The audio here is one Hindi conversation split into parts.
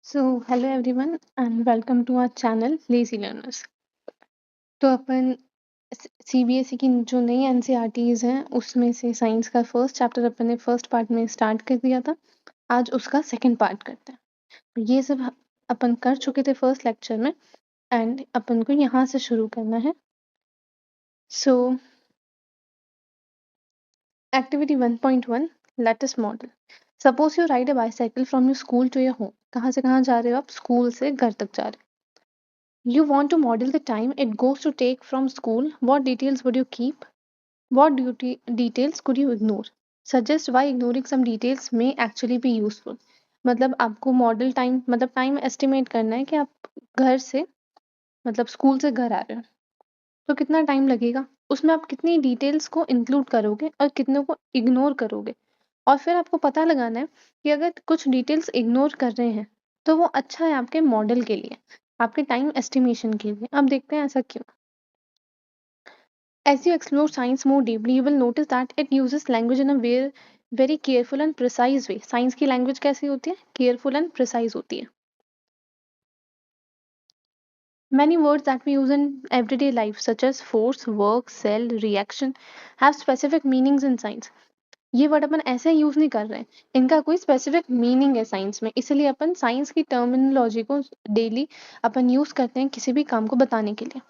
Hello everyone and welcome to our channel Lazy Learners. तो अपन सीबीएसई की जो नई एनसीईआरटीज हैं उसमें से साइंस का फर्स्ट चैप्टर अपन ने फर्स्ट पार्ट में स्टार्ट कर दिया था। आज उसका सेकंड पार्ट करते हैं। तो ये सब अपन कर चुके थे फर्स्ट लेक्चर में एंड अपन को यहाँ से शुरू करना है। So activity 1.1 latest model. Suppose you ride a bicycle from your school to your home. कहाँ से कहाँ जा रहे हो आप? स्कूल से घर तक जा रहे हो। You want to model the time it goes to take from school. What details would you keep? What details could you ignore? Suggest why ignoring some details may actually be useful. मतलब आपको मॉडल टाइम मतलब टाइम एस्टिमेट करना है कि आप घर से मतलब स्कूल से घर आ रहे हो तो कितना टाइम लगेगा, उसमें आप कितनी डिटेल्स को इंक्लूड करोगे और कितने को इग्नोर करोगे। और फिर आपको पता लगाना है कि अगर कुछ डिटेल्स इग्नोर कर रहे हैं तो वो अच्छा है आपके मॉडल के लिए, आपके टाइम एस्टिमेशन के लिए। अब देखते हैं ऐसा क्यों। As you explore science more deeply, you will notice that it uses language in a very careful and precise way. Science की language कैसी होती है? Careful and precise होती है. Many words that we use in everyday life, such as force, work, cell, reaction, have specific meanings in science. ये वर्ड अपन ऐसे यूज नहीं कर रहे हैं, इनका कोई स्पेसिफिक मीनिंग है साइंस में, इसलिए अपन साइंस की टर्मिनोलॉजी को डेली अपन यूज करते हैं किसी भी काम को बताने के लिए।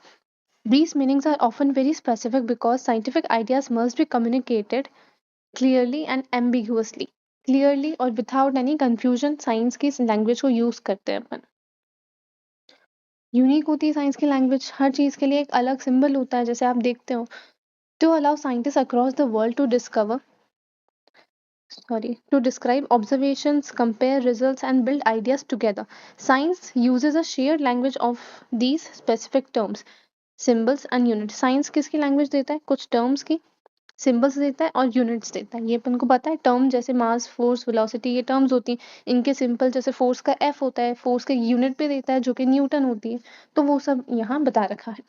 These meanings are often very specific because scientific ideas must be communicated clearly and ambiguously. Clearly और without any confusion साइंस की लैंग्वेज को यूज करते हैं अपन। यूनिक होती है साइंस की लैंग्वेज, हर चीज के लिए एक अलग सिंबल होता है। जैसे आप देखते हो, to allow scientist across the world to describe observations, compare results, and build ideas together. Science uses a shared language of these specific terms, symbols and units. Science किसकी लैंग्वेज देता है? कुछ टर्म्स की, सिंबल्स देता है और यूनिट्स देता है। ये अपन को पता है। टर्म जैसे मास, फोर्स, वेलोसिटी, ये टर्म्स होती हैं। इनके सिंपल जैसे फोर्स का एफ होता है, फोर्स के यूनिट पे देता है जो कि न्यूटन होती है। तो वो सब यहाँ बता रखा है।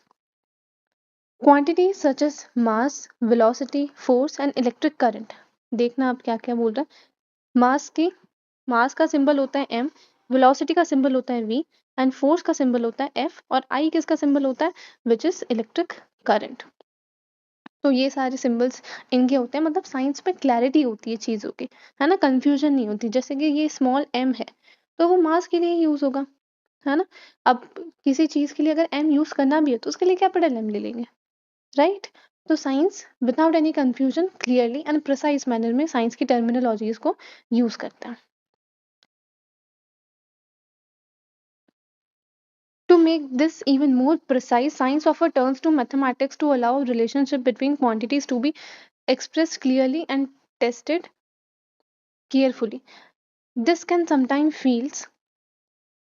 Quantity such as mass, velocity, force and electric current. देखना आप क्या क्या बोल रहा है। मास का सिंबल होता है एम, वेलोसिटी का सिंबल होता है वी एंड फोर्स का सिंबल होता है एफ और आई किसका सिंबल होता है? Which is electric current. तो ये सारे सिंबल्स इनके होते हैं। मतलब साइंस में क्लैरिटी होती है चीज़ों की, है ना, कंफ्यूजन नहीं होती। जैसे कि ये स्मॉल एम है तो वो मास के लिए यूज होगा, है ना। अब किसी चीज के लिए अगर एम यूज करना भी है तो उसके लिए कैपिटल एम ले लेंगे, राइट। तो science without any confusion clearly and precise manner में साइंस की टर्मिनोलॉजीज को यूज करता है। To make this even more precise, science often turns to mathematics to allow relationship between quantities to be expressed clearly and tested carefully. This can sometimes feel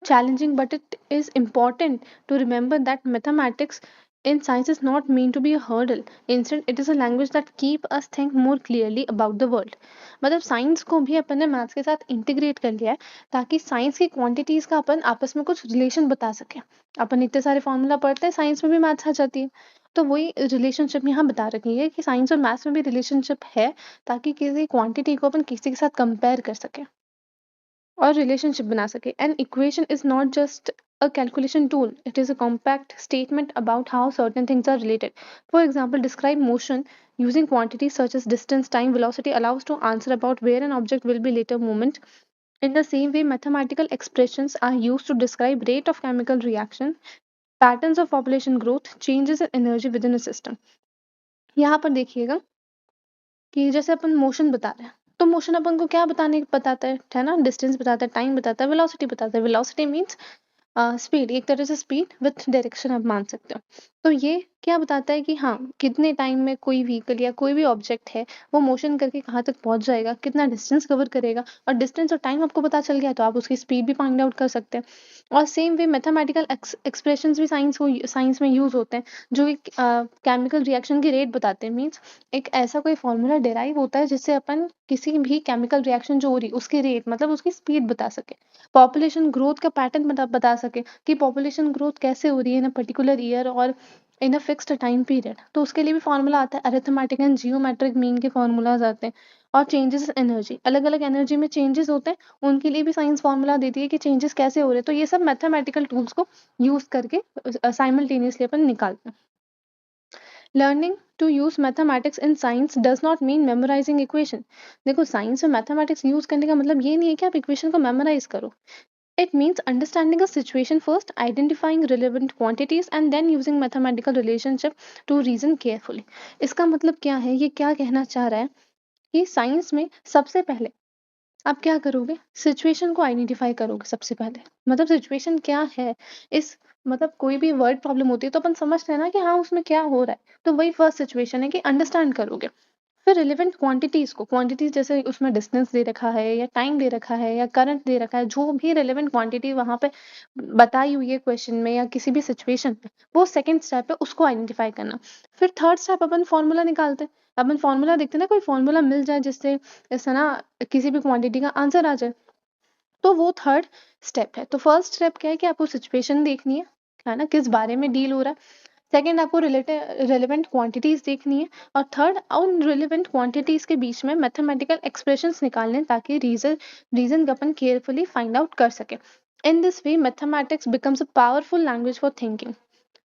challenging, but it is important to remember that mathematics in science is not meant to be a hurdle. Instead, it is a language that keep us think more clearly about the world. मतलब साइंस को भी अपन ने मैथ्स के साथ इंटीग्रेट कर लिया है ताकि साइंस की क्वांटिटीज का अपन आपस में कुछ रिलेशन बता सके। अपन इतने सारे फॉर्मूला पढ़ते हैं, साइंस में भी मैथ्स आ जाती है। तो वही रिलेशनशिप यहाँ बता रखी है कि साइंस और मैथ्स में भी रिलेशनशिप है ताकि किसी क्वांटिटी को अपन किसी के साथ कंपेयर कर सके और रिलेशनशिप बना सके। An equation is not just a calculation tool, it is a compact statement about how certain things are related. For example, describe motion using quantities such as distance, time, velocity allows to answer about where an object will be later moment. In the same way, mathematical expressions are used to describe rate of chemical reaction, patterns of population growth, changes in energy within a system. यहाँ पर देखिएगा कि जैसे अपन मोशन बता रहे हैं तो मोशन अपन को क्या बताता है ना, डिस्टेंस बताता है, टाइम बताता है, वेलोसिटी बताता है। वेलोसिटी मीन्स स्पीड, एक तरह से स्पीड विथ डायरेक्शन आप मान सकते हो। तो ये क्या बताता है कि हाँ कितने टाइम में कोई व्हीकल या कोई भी ऑब्जेक्ट है वो मोशन करके कहाँ तक पहुंच जाएगा, कितना डिस्टेंस कवर करेगा। और डिस्टेंस और टाइम आपको पता चल गया तो आप उसकी स्पीड भी फाइंड आउट कर सकते हैं। और सेम वे मैथमेटिकल एक्सप्रेशंस भी साइंस में यूज होते हैं जो एक केमिकल रिएक्शन की रेट बताते हैं। मीन्स एक ऐसा कोई फॉर्मूला डिराइव होता है जिससे अपन किसी भी केमिकल रिएक्शन जो हो रही है उसकी रेट मतलब उसकी स्पीड बता सके। पॉपुलेशन ग्रोथ का पैटर्न बता सके कि पॉपुलेशन ग्रोथ कैसे हो रही है इन पर्टिकुलर ईयर और इन अ फिक्स्ड टाइम पीरियड। तो उसके लिए भी फॉर्मूला आता है, अरिथमेटिक एंड जियोमेट्रिक मीन के फॉर्मूलाज आते हैं। और चेंजेस एनर्जी, अलग अलग एनर्जी में चेंजेस होते हैं, उनके लिए भी साइंस फॉर्मूला देती है कि चेंजेस कैसे हो रहे हैं। तो ये सब मैथमेटिकल टूल्स को यूज करके साइमल्टेनियसली अपन निकालते हैं। Learning to use mathematics in science does not mean memorising equation. देखो, साइंस में मैथमेटिक्स यूज करने का मतलब ये नहीं है कि आप इक्वेशन को मेमोराइज करो। It means understanding a situation first, identifying relevant quantities, and then using mathematical relationship to reason carefully. इसका मतलब क्या है, ये क्या कहना चाह रहा है कि साइंस में सबसे पहले आप क्या करोगे, सिचुएशन को आइडेंटिफाई करोगे सबसे पहले। मतलब सिचुएशन क्या है, इस मतलब कोई भी वर्ड प्रॉब्लम होती है तो अपन समझते हैं ना कि हाँ उसमें क्या हो रहा है, तो वही फर्स्ट सिचुएशन है कि अंडरस्टैंड करोगे। फिर रिलेवेंट क्वांटिटीज को, क्वांटिटीज जैसे उसमें डिस्टेंस दे रखा है या टाइम दे रखा है या करंट दे रखा है, जो भी रिलेवेंट क्वांटिटी वहां पे बताई हुई है क्वेश्चन में या किसी भी सिचुएशन में, वो सेकंड स्टेप है, उसको आइडेंटिफाई करना। फिर थर्ड स्टेप अपन फॉर्मूला निकालते हैं। अपन फॉर्मूला देखते हैं ना, कोई फॉर्मूला मिल जाए जिससे ऐसा ना किसी भी क्वांटिटी का आंसर आ जाए, तो वो थर्ड स्टेप है। तो फर्स्ट स्टेप क्या है कि आपको सिचुएशन देखनी है ना, किस बारे में डील हो रहा है। सेकेंड, आपको रिलेवेंट क्वांटिटीज देखनी है। और थर्ड, उन रिलेवेंट क्वांटिटीज के बीच में मैथमेटिकल एक्सप्रेशंस निकालने हैं, ताकि रीजन अपन केयरफुली फाइंड आउट कर सके। In this way mathematics becomes a powerful language for thinking,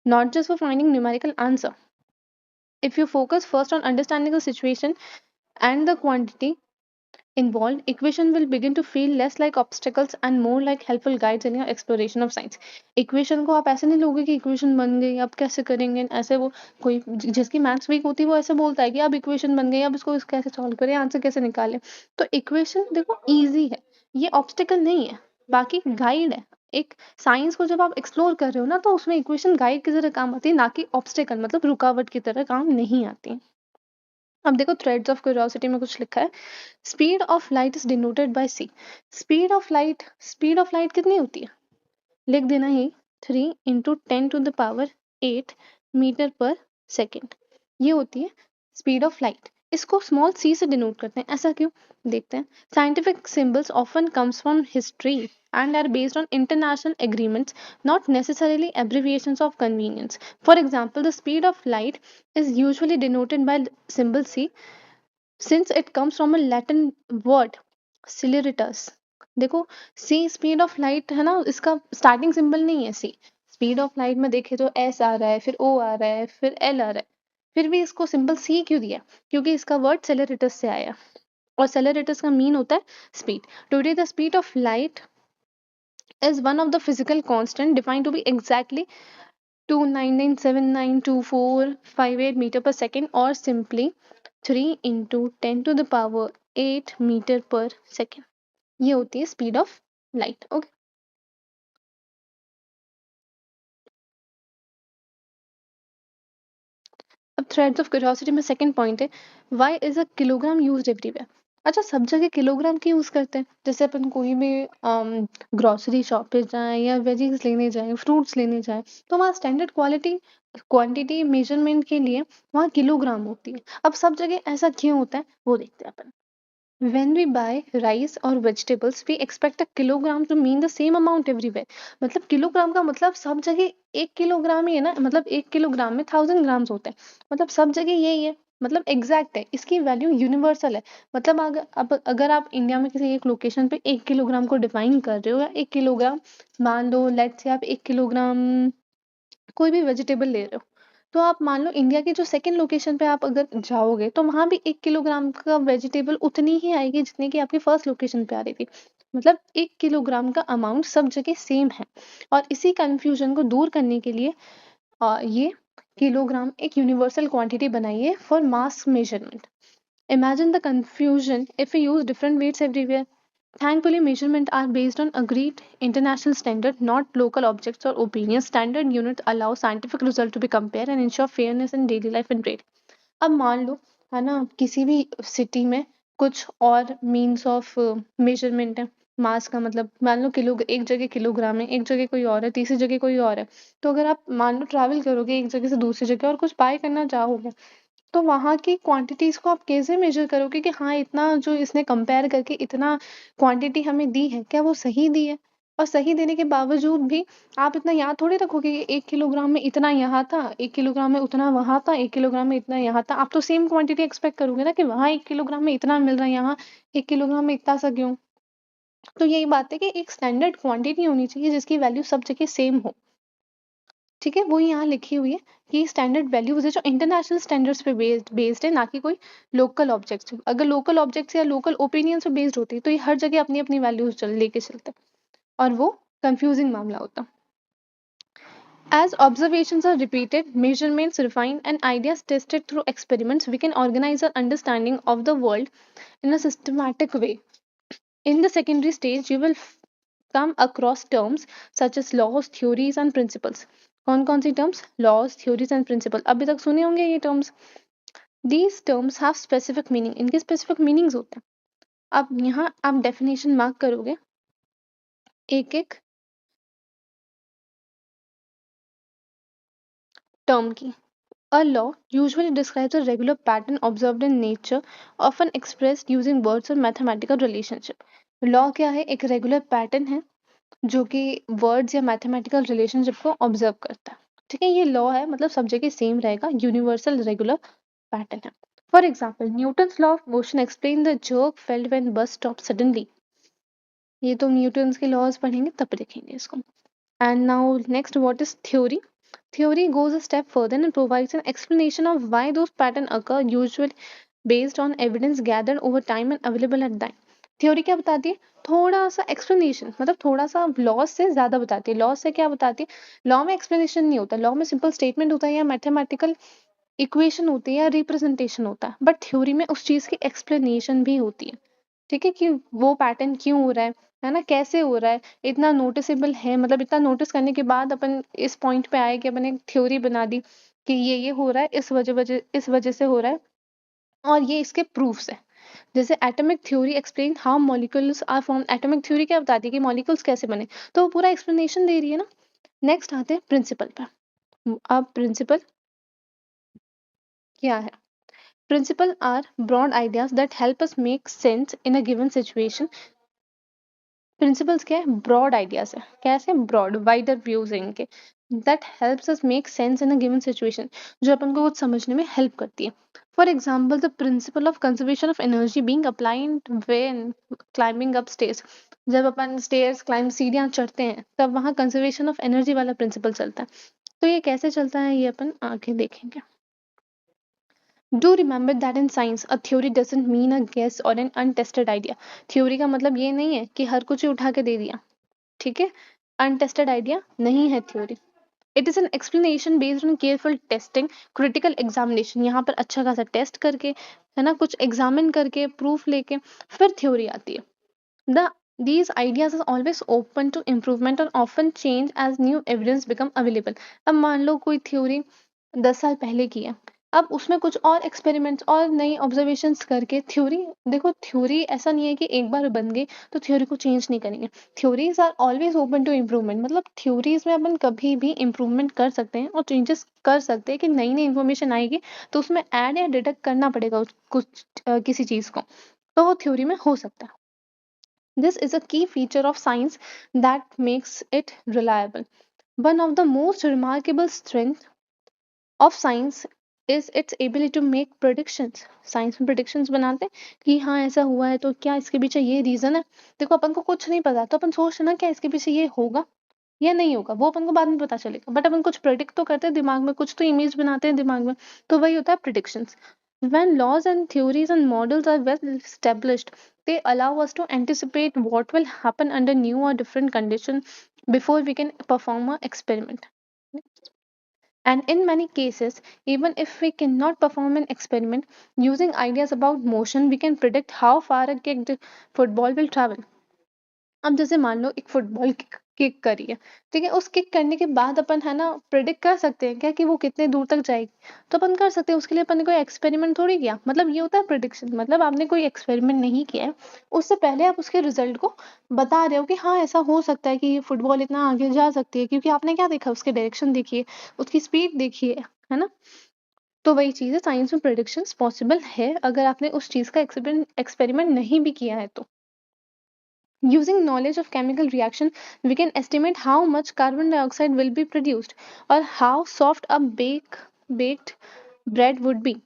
not just for finding numerical answer. If you focus first on understanding the situation and the quantity involved, equation will begin to feel less like obstacles and more like helpful guides in your exploration of science. Equation को आप ऐसे नहीं लोगे कि इक्वेशन बन गई अब कैसे करेंगे, ऐसे वो कोई जिसकी मैथ्स वीक होती है वो ऐसे बोलता है कि अब इक्वेशन बन गई, अब इसको कैसे सॉल्व करें, आंसर कैसे निकालें। तो इक्वेशन देखो इजी है, ये ऑब्स्टिकल नहीं है, बाकी गाइड है। एक साइंस को जब आप एक्सप्लोर कर रहे हो ना, तो उसमें इक्वेशन गाइड की तरह काम आती है, ना कि ऑब्स्टिकल मतलब रुकावट की तरह काम नहीं आती। अब देखो, थ्रेड्स ऑफ क्यूरियोसिटी में कुछ लिखा है, speed of light is denoted by c. Speed of light कितनी होती है, लिख देना ही, 3 × 10⁸ मीटर पर सेकेंड, ये होती है स्पीड ऑफ लाइट। इसको स्मॉल सी से डिनोट करते हैं, ऐसा क्यों, देखते हैं। Scientific symbols often comes from history and are based on international agreements, not necessarily abbreviations of convenience. For example, the speed of light is usually denoted by symbol c, since it comes from a Latin word celeritas. देखो, सी स्पीड ऑफ लाइट है ना, इसका स्टार्टिंग सिंबल नहीं है सी। स्पीड ऑफ लाइट में देखे तो एस आ रहा है, फिर ओ आ रहा है, फिर एल आ रहा है, फिर भी इसको सिंबल सी क्यों दिया, क्योंकि इसका वर्ड सेलेरिटस से आया, और सेलेरिटस का मीन होता है speed. Today the speed of light is one of the physical constant defined to be exactly 299792458 meter per second, or simply 3 × 10⁸ meter per second. ये होती है स्पीड ऑफ लाइट। ओके, अब थ्रेड्स ऑफ क्यूरियोसिटी में सेकंड पॉइंट है, why is a kilogram used everywhere. अच्छा, सब जगह किलोग्राम की यूज करते हैं, जैसे अपन कोई भी ग्रोसरी शॉप पे जाएं या वेजीज लेने जाएं, फ्रूट्स लेने जाएं, तो वहाँ स्टैंडर्ड क्वांटिटी मेजरमेंट के लिए वहाँ किलोग्राम होती है। अब सब जगह ऐसा क्यों होता है, वो देखते हैं अपन। When we buy rice or vegetables, we expect a kilogram to mean the same amount everywhere. मतलब किलोग्राम का मतलब सब जगह 1 किलोग्राम ही है ना, मतलब 1 किलोग्राम में 1000 ग्राम्स होते हैं, मतलब सब जगह यही है, मतलब एग्जैक्ट है, इसकी वैल्यू यूनिवर्सल है। मतलब अगर आप इंडिया में किसी एक लोकेशन पे 1 किलोग्राम को डिफाइन कर रहे हो, या 1 किलोग्राम, मान लो लेट्स से आप 1 किलोग्राम कोई भी वेजिटेबल ले रहे हो, तो आप मान लो इंडिया की जो सेकंड लोकेशन पे आप अगर जाओगे, तो वहां भी 1 किलोग्राम का वेजिटेबल उतनी ही आएगी जितनी की आपकी फर्स्ट लोकेशन पे आ रही थी। मतलब 1 किलोग्राम का अमाउंट सब जगह सेम है। और इसी कंफ्यूजन को दूर करने के लिए ये किलोग्राम एक यूनिवर्सल क्वांटिटी बनाइए for mass measurement. Imagine the confusion if we use different weights everywhere. Thankfully, measurements are based on agreed international standard, not local objects or opinions. Standard units allow scientific result to be compared and ensure fairness in daily life and trade. अब मान लो, है ना, किसी भी सिटी में कुछ और मीन्स ऑफ मेजरमेंट है। मास का मतलब मान लो किलो, एक जगह किलोग्राम है, एक जगह कोई और है, तीसरी जगह कोई और है। तो अगर आप मान लो ट्रैवल करोगे एक जगह से दूसरी जगह और कुछ बाय करना चाहोगे, तो वहाँ की क्वांटिटीज को आप कैसे मेजर करोगे कि हाँ इतना जो इसने कंपेयर करके इतना क्वांटिटी हमें दी है, क्या वो सही दी है। और सही देने के बावजूद भी आप इतना याद थोड़ी रखोगे कि 1 किलोग्राम में इतना यहाँ था, 1 किलोग्राम में उतना वहाँ था, 1 किलोग्राम में इतना यहाँ था। आप तो सेम क्वांटिटी एक्सपेक्ट करोगे ना कि वहाँ 1 किलोग्राम में इतना मिल रहा है, यहाँ 1 किलोग्राम में इतना सा क्यों? तो यही बात है कि एक स्टैंडर्ड क्वांटिटी होनी चाहिए जिसकी वैल्यू सब जगह सेम हो। ठीक है? वो यहाँ लिखी हुई है कि स्टैंडर्ड वैल्यूज़ है जो इंटरनेशनल स्टैंडर्ड्स पे बेस्ड है, ना कि कोई लोकल ऑब्जेक्ट्स। अगर लोकल ऑब्जेक्ट्स या लोकल ओपिनियंस पे बेस्ड होती तो ये हर जगह अपनी-अपनी वैल्यूज़ लेके चलते और वो कंफ्यूजिंग मामला होता। As observations are repeated, measurements refined, and ideas tested through experiments, we can organize our understanding of the world in a systematic way. In the secondary stage, you will come across terms such as laws, theories, and principles. कौन कौन सी terms? Laws, theories, and principles. अभी तक सुने होंगे ये terms. These terms have specific meaning. इनके specific meanings होते हैं. अब यहाँ आप definition mark करोगे एक एक term की. A law usually describes a regular pattern observed in nature, often expressed using words or mathematical relationship. Law क्या है? एक regular pattern है जो कि वर्ड्स या मैथमेटिकल रिलेशनशिप को ऑब्जर्व करता है. ठीक है, ये लॉ है, मतलब सब जगह सेम रहेगा, यूनिवर्सल रेगुलर पैटर्न है. For example, Newton's law of motion explain the jerk felt when bus stop suddenly. ये तो न्यूटन्स के लॉज पढ़ेंगे तब देखेंगे इसको. And now next, what is theory? Theory goes a step further and provides an explanation of why those patterns occur, usually based on evidence gathered over time and available at that. Theory क्या बताती है? थोड़ा सा एक्सप्लेनेशन, मतलब थोड़ा सा लॉ से ज्यादा बताती है. लॉ से क्या बताती है? लॉ में एक्सप्लेनेशन नहीं होता, लॉ में सिंपल स्टेटमेंट होता है या मैथमेटिकल इक्वेशन होती है या रिप्रेजेंटेशन होता है. बट थ्योरी में उस चीज की एक्सप्लेनेशन भी होती है. ठीक है, कि वो पैटर्न क्यों हो रहा है ना, कैसे हो रहा है, इतना नोटिसेबल है, मतलब इतना नोटिस करने के बाद अपन इस पॉइंट पे आए कि अपन एक थ्योरी बना दी कि ये हो रहा है, इस वजह से हो रहा है और ये इसके प्रूफ्स है. जैसे atomic theory explain how molecules are form. Atomic theory क्या बताती है कि मॉलिक्यूल्स कैसे बने, तो वो पूरा एक्सप्लेनेशन दे रही है ना. नेक्स्ट आते हैं प्रिंसिपल पर. अब प्रिंसिपल क्या है? Principles are broad ideas that help us make sense in a given situation. Principles क्या है? ब्रॉड आइडियाज है. कैसे? ब्रॉड, वाइडर व्यूज है इनके. That helps us make sense in a given situation, जो अपन को कुछ समझने में हेल्प करती है. For example, the principle of conservation of energy being applied when climbing up stairs. जब अपन स्टेयर्स क्लाइंब सीढ़ियां चढ़ते हैं तब वहां कंजर्वेशन ऑफ एनर्जी वाला प्रिंसिपल चलता है. तो ये कैसे चलता है ये अपन आगे देखेंगे. Do remember that in science, a theory doesn't mean a guess or an untested idea. Theory का मतलब ये नहीं है कि हर कुछ ही उठा के दे दिया. ठीक है, अनटेस्टेड आइडिया नहीं है theory. It is an explanation based on careful testing, critical examination. यहाँ पर अच्छा खासा टेस्ट करके, है ना, कुछ एग्जामिन करके, प्रूफ लेके फिर थ्योरी आती है. The these ideas are always open to improvement and often change as new evidence become available. अब मान लो कोई थ्योरी 10 साल पहले की है, अब उसमें कुछ और एक्सपेरिमेंट्स और नई ऑब्जर्वेशंस करके थ्योरी, देखो थ्योरी ऐसा नहीं है कि एक बार बन गई तो थ्योरी को चेंज नहीं करेंगे. Theories are always open to improvement, मतलब थ्योरीज में अपन कभी भी इम्प्रूवमेंट कर सकते हैं और चेंजेस कर सकते हैं कि नई नई इन्फॉर्मेशन आएगी तो उसमें ऐड या डिडक्ट करना पड़ेगा कुछ किसी चीज को, तो वो थ्योरी में हो सकता है. This is a key feature of science that makes it reliable. One of the most remarkable strengths of science is its ability to make predictions. Science में predictions बनाते हैं कि हाँ ऐसा हुआ है तो क्या इसके पीछे ये रीजन है. देखो अपन को कुछ नहीं पता तो अपन सोचते ना क्या इसके पीछे ये होगा या नहीं होगा, वो अपन को बाद में पता चलेगा. बट अपन कुछ प्रेडिक्ट तो करते हैं दिमाग में, कुछ तो इमेज बनाते हैं दिमाग में, तो वही होता है predictions. When laws and theories and models are well established, they allow us to anticipate what will happen under new or different conditions before we can perform an experiment. And in many cases, even if we cannot perform an experiment, using ideas about motion, we can predict how far a kicked football will travel. अब जैसे मान लो एक फुटबॉल किक करी है, ठीक है, उस किक करने के बाद अपन, है ना, प्रिडिक्ट कर सकते हैं क्या कि वो कितने दूर तक जाएगी. तो अपन कर सकते हैं, उसके लिए अपन ने कोई एक्सपेरिमेंट थोड़ी किया. मतलब ये होता है प्रिडिक्शन, मतलब आपने कोई एक्सपेरिमेंट नहीं किया है, उससे पहले आप उसके रिजल्ट को बता रहे हो कि हाँ ऐसा हो सकता है कि ये फुटबॉल इतना आगे जा सकती है, क्योंकि आपने क्या देखा, उसके डायरेक्शन देखिए, उसकी स्पीड देखिए, है ना. तो वही चीज है, साइंस में प्रिडिक्शन पॉसिबल है अगर आपने उस चीज का एक्सपेरिमेंट नहीं भी किया है तो. Using knowledge of chemical reaction, we can estimate how much carbon dioxide will be produced or how soft a baked bread would be.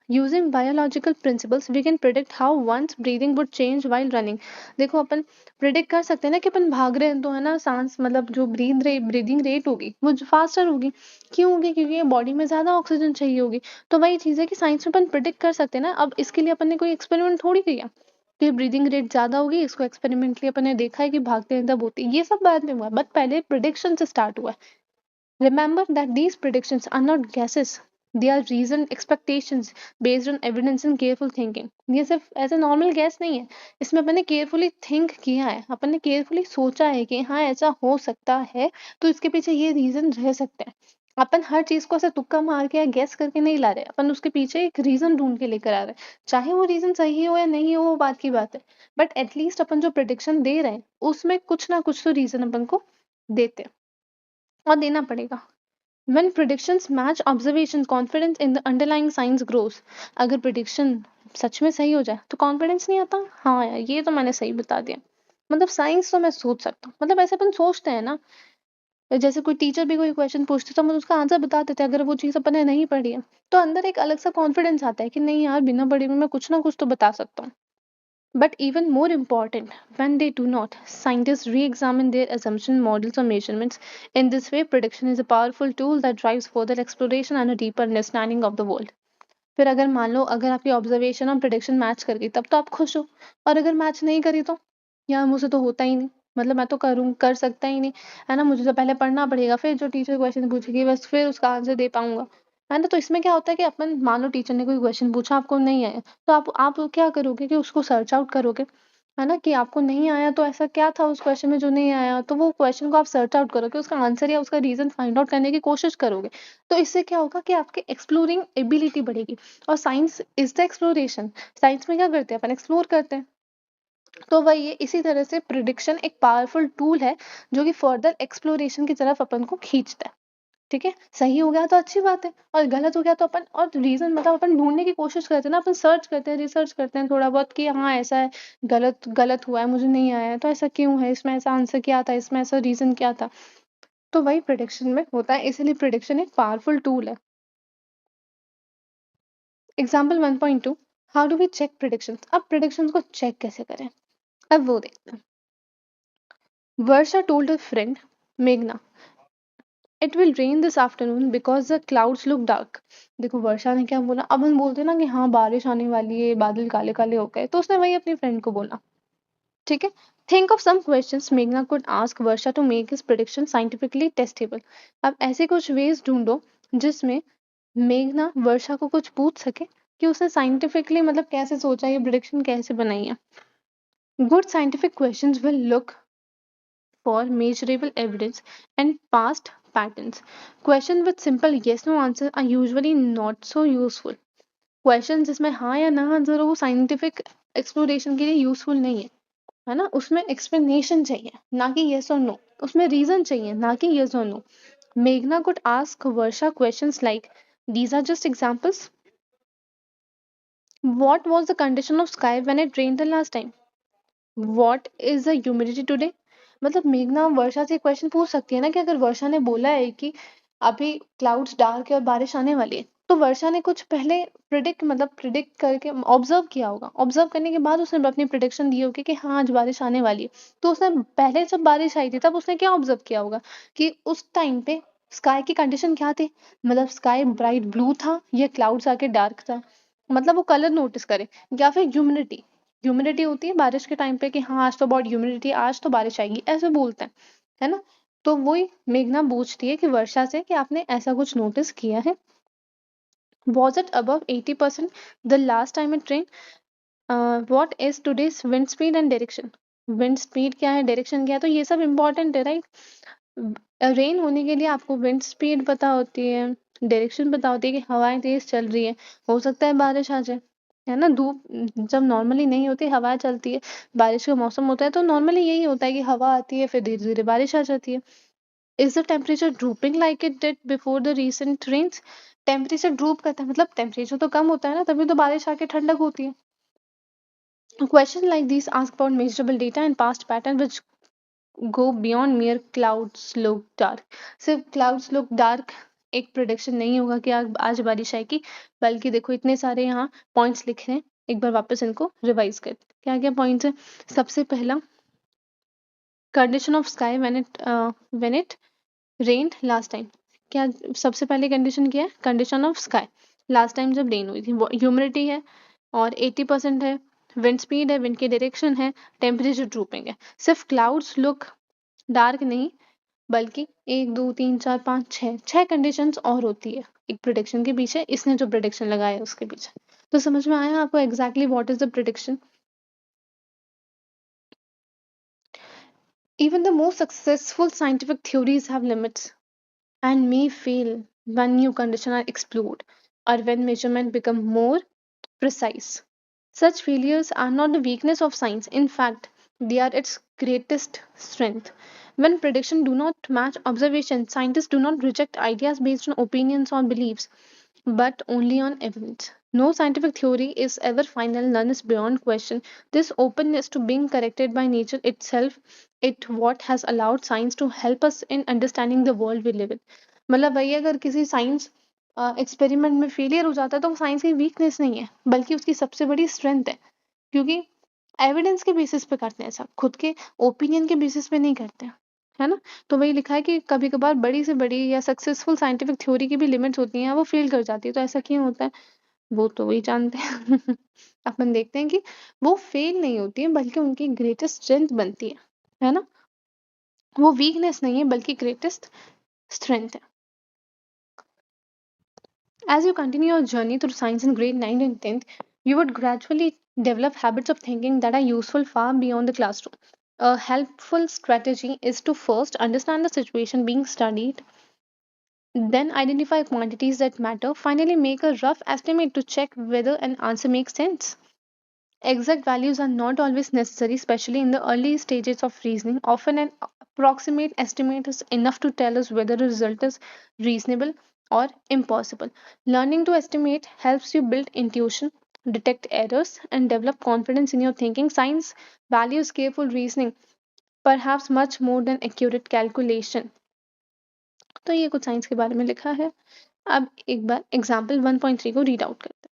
Using biological principles, we can predict how one's breathing would change while running. देखो अपन प्रिडिक्ट कर सकते हैं ना कि अपन भाग रहे हैं तो है ना सांस मतलब जो ब्रीदिंग रेट होगी वो फास्टर होगी। क्यों होगी? क्योंकि ये बॉडी में ज्यादा ऑक्सीजन चाहिए होगी। तो वही चीज है कि साइंस में अपन प्रिडिक्ट कर सकते हैं ना। अब इसके लिए अपन ने कोई एक्सपेरिमेंट थोड़ी किया कि ब्रीदिंग रेट ज्यादा होगी, इसको एक्सपेरिमेंटली अपन ने देखा है कि भागते हैं तब होती है। ये सब बाद में हुआ, बट पहले प्रिडिक्शन से स्टार्ट हुआ है। Remember that these predictions are not guesses. They are reasoned expectations based on evidence and careful thinking. ये सिर्फ ऐसे नॉर्मल गैस नहीं है, इसमें अपन ने केयरफुली थिंक किया है, अपन ने केयरफुली सोचा है कि हाँ ऐसा हो सकता है, तो इसके पीछे ये रीजन रह सकते हैं। अपन हर चीज को ऐसे तुक्का मार के या गैस करके नहीं ला रहे, अपन उसके पीछे एक रीजन ढूंढ के लेकर आ रहे हैं। चाहे वो रीजन सही हो या नहीं हो वो बात की बात है, बट एटलीस्ट अपन जो प्रिडिक्शन दे रहे हैं उसमें कुछ ना कुछ तो रीजन अपन को देते हैं और देना पड़ेगा। When predictions match observation, confidence in the underlying science grows. अगर prediction सच में सही हो जाए तो कॉन्फिडेंस नहीं आता, हाँ यार ये तो मैंने सही बता दिया। मतलब साइंस तो मैं सोच सकता हूँ, मतलब ऐसे अपन सोचते हैं ना, जैसे कोई टीचर भी कोई क्वेश्चन पूछते तो हम उसका आंसर बता देते हैं अगर वो चीज अपन ने नहीं पढ़ी है। तो अंदर एक अलग सा कॉन्फिडेंस आता है कि नहीं यार बिना पढ़े हुए मैं कुछ ना कुछ तो बता सकता हूँ। But even more important, when they do not, scientists re examine their assumption models or measurements. In this way, prediction is a powerful tool that drives further exploration and a deeper understanding of the world. फिर अगर मान लो अगर आपकी ऑब्जर्वेशन और प्रिडिक्शन मैच कर गई तब तो आप खुश हो, और अगर मैच नहीं करी तो यार मुझसे तो होता ही नहीं, मतलब मैं तो कर सकता ही नहीं, है ना, मुझे तो पहले पढ़ना पड़ेगा फिर जो टीचर क्वेश्चन पूछेगी बस फिर उसका आंसर दे पाऊंगा, है ना। तो इसमें क्या होता है कि अपन मान लो टीचर ने कोई क्वेश्चन पूछा आपको नहीं आया, तो आप क्या करोगे कि उसको सर्च आउट करोगे, है ना, कि आपको नहीं आया तो ऐसा क्या था उस क्वेश्चन में जो नहीं आया, तो वो क्वेश्चन को आप सर्च आउट करोगे, उसका आंसर या उसका रीजन फाइंड आउट करने की कोशिश करोगे। तो इससे क्या होगा कि आपकी एक्सप्लोरिंग एबिलिटी बढ़ेगी। और science is the exploration. Science में क्या करते हैं अपन, एक्सप्लोर करते हैं। तो वही है, इसी तरह से प्रिडिक्शन एक पावरफुल टूल है जो कि फर्दर एक्सप्लोरेशन की तरफ अपन को खींचता है। ठीक है, सही हो गया तो अच्छी बात है, और गलत हो गया तो अपन और रीजन मतलब अपन ढूंढने की कोशिश करते हैं ना, अपन सर्च करते हैं, रिसर्च करते हैं थोड़ा बहुत कि हाँ ऐसा है, गलत गलत हुआ है, मुझे नहीं आया है तो ऐसा क्यों है, इसमें ऐसा आंसर क्या था, इसमें ऐसा रीजन क्या था। तो वही प्रिडिक्शन में होता है, इसीलिए प्रिडिक्शन एक पावरफुल टूल है। Example 1.2, how do we check prediction. अब प्रिडिक्शन को चेक कैसे करें, अब वो देखते हैं। वर्षा टोल्ड अ फ्रेंड मेघना it will rain this afternoon because the clouds look dark. देखो वर्षा ने क्या बोला, अब हम बोलते हैं ना कि हाँ बारिश आने वाली है, बादल काले काले हो गए, तो उसने वही अपनी फ्रेंड को बोला। ठीक है, थिंक ऑफ सम क्वेश्चंस मेघना could ask Varsha to make his prediction scientifically testable. अब ऐसे कुछ वेज ढूंढो जिसमें मेघना वर्षा को कुछ पूछ सके कि उसने साइंटिफिकली मतलब कैसे सोचा, ये प्रिडिक्शन कैसे बनाई है। Good scientific questions will look for measurable evidence and past patterns. Questions with simple yes no answer are usually not so useful. Questions जिसमें हाँ या ना आंसर हो वो साइंटिफिक एक्सप्लोरेशन के लिए यूजफुल नहीं है ना। उसमें एक्सप्लेनेशन चाहिए ना कि yes और no, उसमें रीजन चाहिए ना कि yes और no. Meghna could ask Varsha questions like, these are just examples. What was the condition of sky when it rained the last time? What is the humidity today? मतलब मेघना वर्षा से क्वेश्चन पूछ सकती है ना कि अगर वर्षा ने बोला है कि अभी क्लाउड्स डार्क है और बारिश आने वाली है, तो वर्षा ने कुछ पहले प्रिडिक्ट करके ऑब्जर्व किया होगा, ऑब्जर्व करने के बाद उसने अपनी प्रिडिक्शन दी होगी कि हाँ आज बारिश आने वाली है। तो उसने पहले जब बारिश आई थी तब उसने क्या ऑब्जर्व किया होगा कि उस टाइम पे स्काई की कंडीशन क्या थी, मतलब स्काई ब्राइट ब्लू था या क्लाउड्स आके डार्क था, मतलब वो कलर नोटिस करे। या फिर ह्यूमिडिटी, ह्यूमिडिटी होती है बारिश के टाइम पे कि हाँ आज तो बहुत ह्यूमिडिटी, आज तो बारिश आएगी, ऐसे बोलते हैं, है ना। तो वही मेघना पूछती है कि वर्षा से कि आपने ऐसा कुछ नोटिस किया है। Was it above 80% the last time it rain? What is today's wind speed and direction? Wind speed क्या है, डायरेक्शन क्या है, तो ये सब इंपॉर्टेंट है, राइट। रेन होने के लिए आपको विंड स्पीड पता होती है, डायरेक्शन पता होती है कि हवाएं तेज चल रही है, हो सकता है बारिश आ जाए, है ना। धूप जब नॉर्मली नहीं होती हवा चलती है, बारिश का मौसम होता है तो नॉर्मली यही होता है कि हवा आती है फिर धीरे धीरे बारिश आ जाती है। Is the temperature drooping like it did before the recent rains? Temperature droop करता है मतलब टेम्परेचर तो कम होता है ना, तभी तो बारिश आके ठंडक होती है। A question like these ask about measurable data and past patterns which go beyond mere clouds look dark. सिर्फ clouds look dark एक प्रोडिक्शन नहीं होगा कि आज बारिश आएगी, बल्कि देखो इतने सारे यहाँ पॉइंट्स लिखे हैं, एक बार वापस इनको रिवाइज कर, क्या क्या पॉइंट्स है। सबसे पहला, condition of sky when it rain last time. क्या सबसे पहले कंडीशन क्या है, condition of sky last time जब रेन हुई थी, ह्यूमिडिटी है और 80% है, विंड स्पीड है, विंड की डायरेक्शन है, टेम्परेचर ड्रूपिंग है। सिर्फ क्लाउड्स लुक डार्क नहीं, बल्कि 1 2 3 4 5 6 कंडीशंस और होती है एक प्रिडिक्शन के पीछे, इसने जो प्रिडिक्शन लगाया है उसके पीछे। तो समझ में आया आपको exactly what is the prediction. Even the most successful scientific theories have limits and may fail when new conditions are explored or when measurements become more precise. Such failures are not the weakness of science, in fact, they are its greatest strength. When predictions do not match observation, scientists do not reject ideas based on opinions or beliefs, but only on evidence. No scientific theory is ever final, none is beyond question. This openness to being corrected by nature itself, it what has allowed science to help us in understanding the world we live in. मतलब वही अगर किसी साइंस एक्सपेरिमेंट में फेलियर हो जाता है तो वो साइंस की वीकनेस नहीं है, बल्कि उसकी सबसे बड़ी स्ट्रेंथ है, क्योंकि एविडेंस के बेसिस पे करते हैं सब, खुद के ओपिनियन के बेसिस पे नहीं करते हैं, है ना। तो वही लिखा है कि कभी कभार बड़ी से बड़ी या सक्सेसफुल साइंटिफिक थ्योरी की भी लिमिट्स होती हैं, वो फेल कर जाती है। तो ऐसा क्यों होता है, वो तो वही जानते हैं। अपन देखते हैं कि वो फेल नहीं होती है, बल्कि उनकी ग्रेटेस्ट स्ट्रेंथ बनती है ना। वो वीकनेस नहीं है, बल्कि ग्रेटेस्ट स्ट्रेंथ है। As you continue your journey through science in grade 9 and 10th, you would gradually develop habits of thinking that are useful far beyond the classroom. A helpful strategy is to first understand the situation being studied, then identify quantities that matter, finally, make a rough estimate to check whether an answer makes sense. Exact values are not always necessary, especially in the early stages of reasoning. Often, an approximate estimate is enough to tell us whether a result is reasonable or impossible. Learning to estimate helps you build intuition, detect errors, and develop confidence in your thinking. Science values careful reasoning, perhaps much more than accurate calculation. तो ये कुछ साइंस के बारे में लिखा है। अब एक बार एग्जाम्पल 1.3 को रीड आउट करते हैं।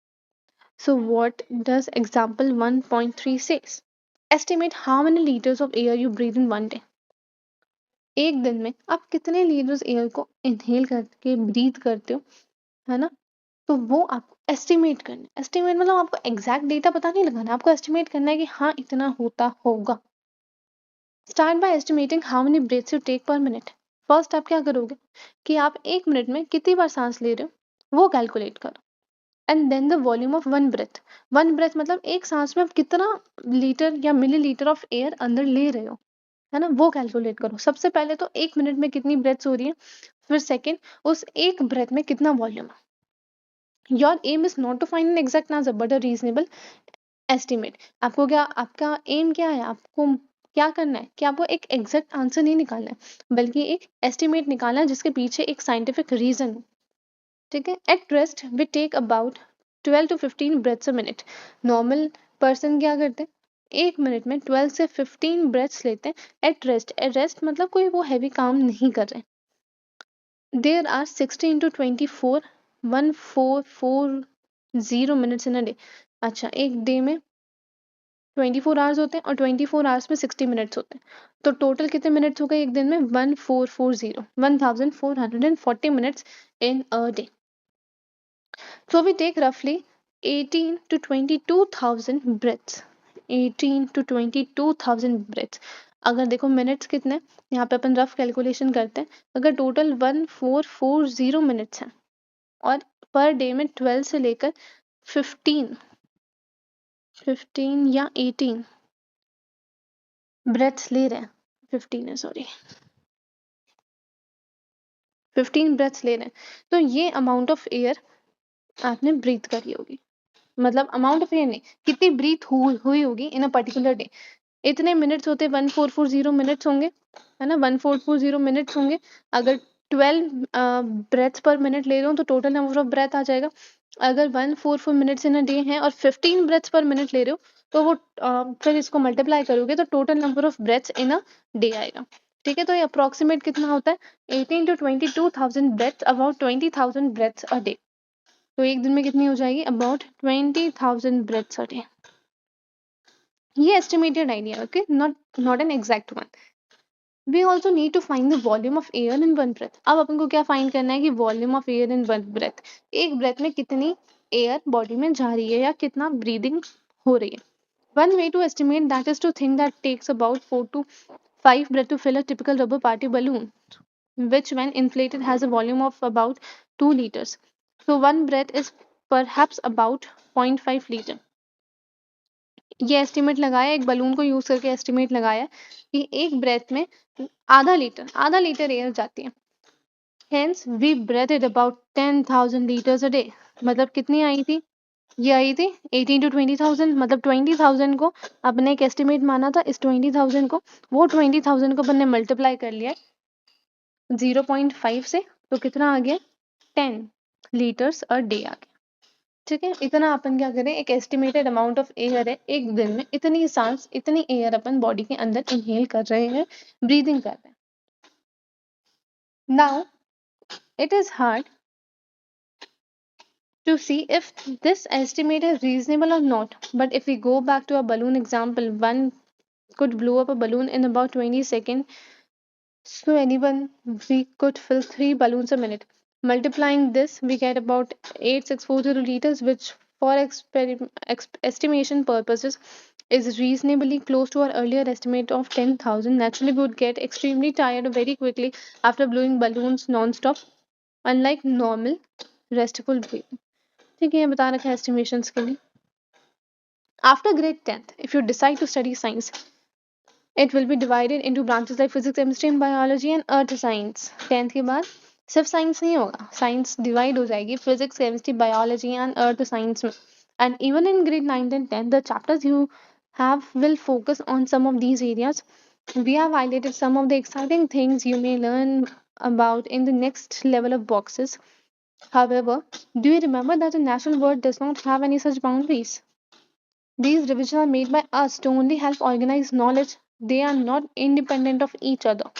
So what does example 1.3 says? Estimate how many liters of air you breathe in one day. एक दिन में आप कितने लीटर्स एयर को इनहेल करके ब्रीथ करते हो, है ना। तो वो आपको एस्टिमेट करना है। एस्टिमेट मतलब आपको एग्जैक्ट डेटा पता नहीं लगाना, आपको एस्टिमेट करना है कि हाँ इतना होता होगा। Start by estimating how many breaths you take per minute. First आप क्या करोगे कि आप एक मिनट में कितनी बार सांस ले रहे हो वो कैलकुलेट करो। And then the volume of one breath मतलब एक सांस में आप कितना लीटर या मिलीलीटर ऑफ एयर अंदर ले रहे हो, है ना, वो कैलकुलेट करो। सबसे पहले तो एक मिनट में कितनी ब्रेथ्स हो रही है, फिर सेकेंड उस एक ब्रेथ में कितना वॉल्यूम है। Your aim is not to find an exact answer but a reasonable estimate. आपको क्या, आपका एम क्या है, आपको क्या करना है कि आपको एक एग्जैक्ट आंसर नहीं निकालना है, बल्कि एक एस्टिमेट निकालना है जिसके पीछे एक साइंटिफिक रीजन हो। ठीक है। At rest we take about 12 to 15 breaths a minute. Normal person क्या करते हैं, एक मिनट में 12 से 15 ब्रेथ्स लेते हैं एट रेस्ट। एट रेस्ट मतलब कोई वो हैवी काम नहीं कर रहे। There are 60 into 24 1440 minutes in a day. अच्छा, एक डे में 24 आवर्स होते हैं और 24 आवर्स में 60 मिनट्स होते हैं, तो टोटल कितने मिनट्स हो गए एक दिन में, 1440 minutes in a day. So we take roughly 18 to 22,000 breaths. 18 to 22,000 breaths. अगर देखो मिनट्स कितने, यहाँ पे अपन रफ कैलकुलेशन करते हैं। अगर टोटल 1440 मिनट्स हैं और पर डे में 12 से लेकर 15 या 18 ब्रेथ्स ले रहे हैं, 15 है सॉरी, 15 ब्रेथ्स ले रहे हैं, तो ये अमाउंट ऑफ एयर आपने ब्रीथ करी होगी। मतलब अमाउंट ऑफ एयर नहीं, कितनी ब्रीथ हुई होगी इन अ पर्टिकुलर डे। इतने मिनट्स होते 1440 मिनट्स होंगे, है ना, 1440 मिनट्स होंगे। अगर 12 ब्रेथ्स पर मिनट ले रहे हो तो टोटल नंबर ऑफ ब्रेथ आ जाएगा अगर 144 मिनट्स इन अ डे है और 15 ब्रेथ्स पर मिनट ले रहे हो, तो वो फिर इसको मल्टीप्लाई करोगे तो total number of breaths in a day आएगा। ठीक है, तो ये अप्रोक्सीमेट कितना होता है, 18 to 22,000 breaths, about 20,000 breaths a day. तो एक दिन में कितनी हो जाएगी, अबाउट 20,000 ब्रेथ्स अ डे। ये estimated idea, okay, not an exact one. We also need to find the volume of air in one breath. अब अपन को क्या फाइंड करना है कि volume of air in one breath, एक ब्रेथ में कितनी एयर बॉडी में जा रही है या कितना ब्रीदिंग हो रही है। One way to estimate that is to think that takes about 4 to 5 breath to fill a typical rubber party balloon, which when inflated has a volume of about 2 liters. So one breath is perhaps about 0.5 liter. ये एस्टिमेट लगाया, एक बलून को यूज करके एस्टिमेट लगाया कि एक ब्रेथ में आधा लीटर एयर जाती है। Hence we breathed about 10,000 liters a day. मतलब कितनी आई थी, ये आई थी 18 to 20,000, मतलब 20,000 को अपने एक एस्टिमेट माना था, इस 20,000 को, वो 20,000 को अपन ने मल्टीप्लाई कर लिया 0.5 से, तो कितना आ गया, 10 लीटर्स अ डे आ गया। ठीक है, इतना अपन क्या करें, एक एस्टिमेटेड अमाउंट ऑफ एयर है, एक दिन में इतनी सांस, इतनी एयर अपन बॉडी के अंदर इनहेल कर रहे हैं, ब्रीदिंग कर रहे हैं। Now it is hard to see if this estimate is reasonable or not. But if we go back to a balloon example, one could blow up a balloon in about 20 seconds. So anyone, we could fill 3 balloons a minute. Multiplying this, we get about 8640 liters, which for estimation purposes is reasonably close to our earlier estimate of 10,000. Naturally, we would get extremely tired very quickly after blowing balloons non-stop, unlike normal restful breathing. ठीक है, ये बता रखा है एस्टिमेशंस के लिए। After grade 10th, if you decide to study science, it will be divided into branches like physics, chemistry and biology and earth science. 10th के बाद सिर्फ साइंस नहीं होगा, साइंस डिवाइड हो जाएगी physics, chemistry, biology and earth science में। And even in grade 9th and 10th, the chapters you have will focus on some of these areas. We have highlighted some of the exciting things you may learn about in the next level of boxes. However, do you remember that the natural world does not have any such boundaries? These revisions are made by us to only help organize knowledge. They are not independent of each other.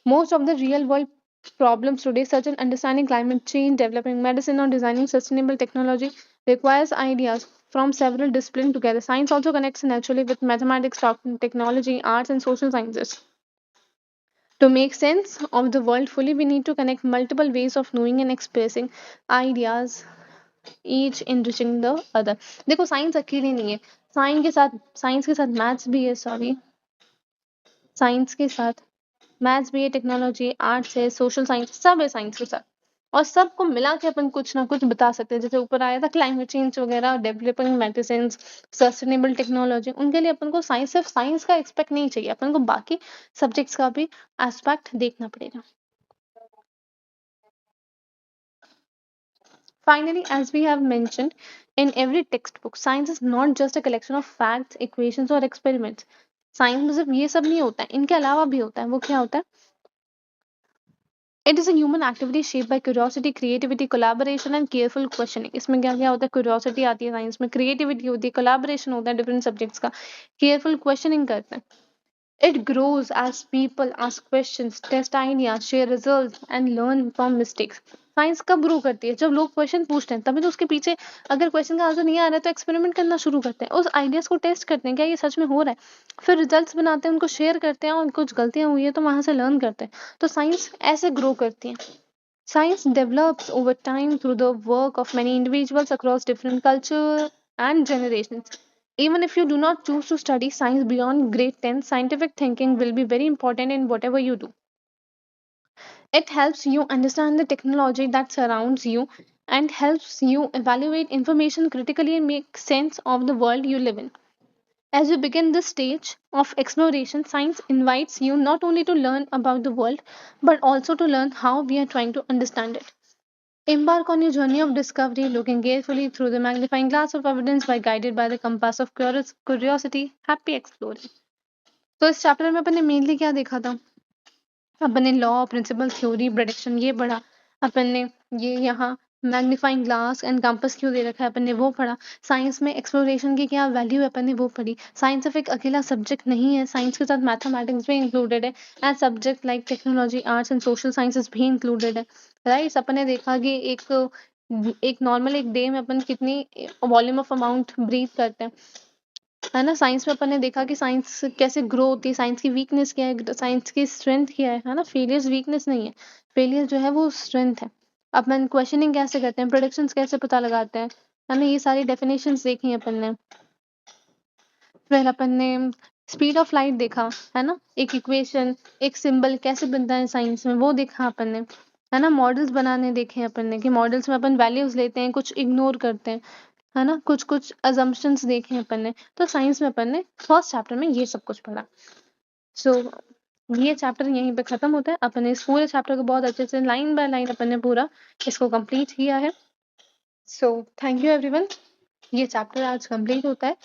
Most of the real world problems today, such as understanding climate change, developing medicine, or designing sustainable technology, requires ideas from several disciplines together. Science also connects naturally with mathematics, technology, arts, and social sciences. To make sense of the world fully, we need to connect multiple ways of knowing and expressing ideas, each enriching the other. देखो साइंस अकेली नहीं है, साइंस के साथ मैथ्स भी है, सॉरी, साइंस के साथ मैथ्स भी है, टेक्नोलॉजी, आर्ट्स है, सोशल साइंस, सब है साइंस के साथ। और सबको मिला के अपन कुछ ना कुछ बता सकते हैं। जैसे ऊपर आया था क्लाइमेट चेंज वगैरह, डेवलपिंग मेडिसिन, सस्टेनेबल टेक्नोलॉजी, उनके लिए अपन को साइंस, सिर्फ साइंस का एक्सपेक्ट नहीं चाहिए, अपन को बाकी सब्जेक्ट्स का भी एस्पेक्ट देखना पड़ेगा। Finally, as we have mentioned, in every textbook, science is not just a collection of facts, equations or experiments. Science में सिर्फ ये सब नहीं होता है, इनके अलावा भी होता है। वो क्या होता है? It is a human activity shaped by curiosity, creativity, collaboration and careful questioning. इसमें क्या क्या होता है? क्यूरियोसिटी आती है साइंस में, क्रिएटिविटी होती है, कोलैबोरेशन होता है डिफरेंट सब्जेक्ट्स का, केयरफुल क्वेश्चनिंग करते हैं। It grows as people ask questions, test ideas, share results, and learn from mistakes. Science कब ग्रो करती है? जब लोग क्वेश्चन पूछते हैं, तभी तो उसके पीछे, अगर क्वेश्चन का आंसर नहीं आ रहा है तो एक्सपेरिमेंट करना शुरू करते हैं, उस आइडियाज को टेस्ट करते हैं, क्या ये सच में हो रहा है, फिर रिजल्ट्स बनाते हैं, उनको शेयर करते हैं, और कुछ गलतियां हुई है तो वहां से लर्न करते हैं। तो साइंस ऐसे ग्रो करती है। Science develops over time through the work of many individuals across different cultures and generations. Even if you do not choose to study science beyond grade 10, scientific thinking will be very important in whatever you do. It helps you understand the technology that surrounds you and helps you evaluate information critically and make sense of the world you live in. As you begin this stage of exploration, science invites you not only to learn about the world, but also to learn how we are trying to understand it. Embark on your journey of discovery, looking carefully through the magnifying glass of evidence by guided by the compass of curiosity. Happy exploring. तो इस चैप्टर में अपन ने मेनली क्या देखा था? अपन ने लॉ, प्रिंसिपल, थ्योरी, प्रेडिक्शन ये पढ़ा। अपन ने ये यहाँ मैग्नीफाइंग ग्लास एंड कंपास क्यों दे रखा है अपन ने वो पढ़ा। साइंस में एक्सप्लोरेशन की क्या वैल्यू है अपन ने वो पढ़ी। साइंस सिर्फ एक अकेला सब्जेक्ट नहीं है, साइंस के साथ मैथमेटिक्स भी इंक्लूडेड है and subject like technology, arts and social sciences भी इंक्लूडेड है। राइट, अपन ने देखा कि एक नॉर्मल एक डे में अपन कितनी वॉल्यूम ऑफ अमाउंट ब्रीथ करते हैं, है ना। साइंस में अपन ने देखा कि साइंस कैसे ग्रो होती है, साइंस की वीकनेस क्या है, साइंस की स्ट्रेंथ क्या है ना। फेलियर्स वीकनेस नहीं है, फेलियर जो है वो स्ट्रेंथ है। अपन क्वेश्चनिंग कैसे करते हैं, प्रोडिक्शंस कैसे पता लगाते हैं, है ना। ये सारी डेफिनेशंस देखी हैं अपन ने। फिर अपन ने स्पीड ऑफ लाइट देखा, है ना। एक इक्वेशन, एक सिंबल कैसे बनता है साइंस में वो देखा अपन ने, है ना। मॉडल्स बनाने देखे हैं अपन ने कि मॉडल्स में अपन वैल्यूज लेते हैं, कुछ इग्नोर करते हैं, है ना। कुछ कुछ अजम्पशंस देखे हैं अपन ने। तो साइंस में अपन ने फर्स्ट चैप्टर में ये सब कुछ पढ़ा। सो ये चैप्टर यहीं पे खत्म होता है। अपन ने इस पूरे चैप्टर को बहुत अच्छे से लाइन बाय लाइन अपन ने पूरा इसको कंप्लीट किया है। सो थैंक यू एवरीवन। ये चैप्टर आज कंप्लीट होता है।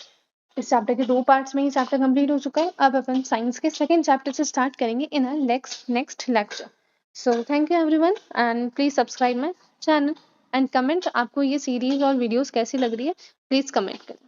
इस चैप्टर के 2 पार्ट्स में ही चैप्टर कंप्लीट हो चुका है। अब अपन साइंस के सेकंड चैप्टर से स्टार्ट करेंगे in a next lecture. So thank you everyone and please subscribe my channel and comment आपको ये सीरीज और वीडियोस कैसी लग रही है, प्लीज कमेंट करें।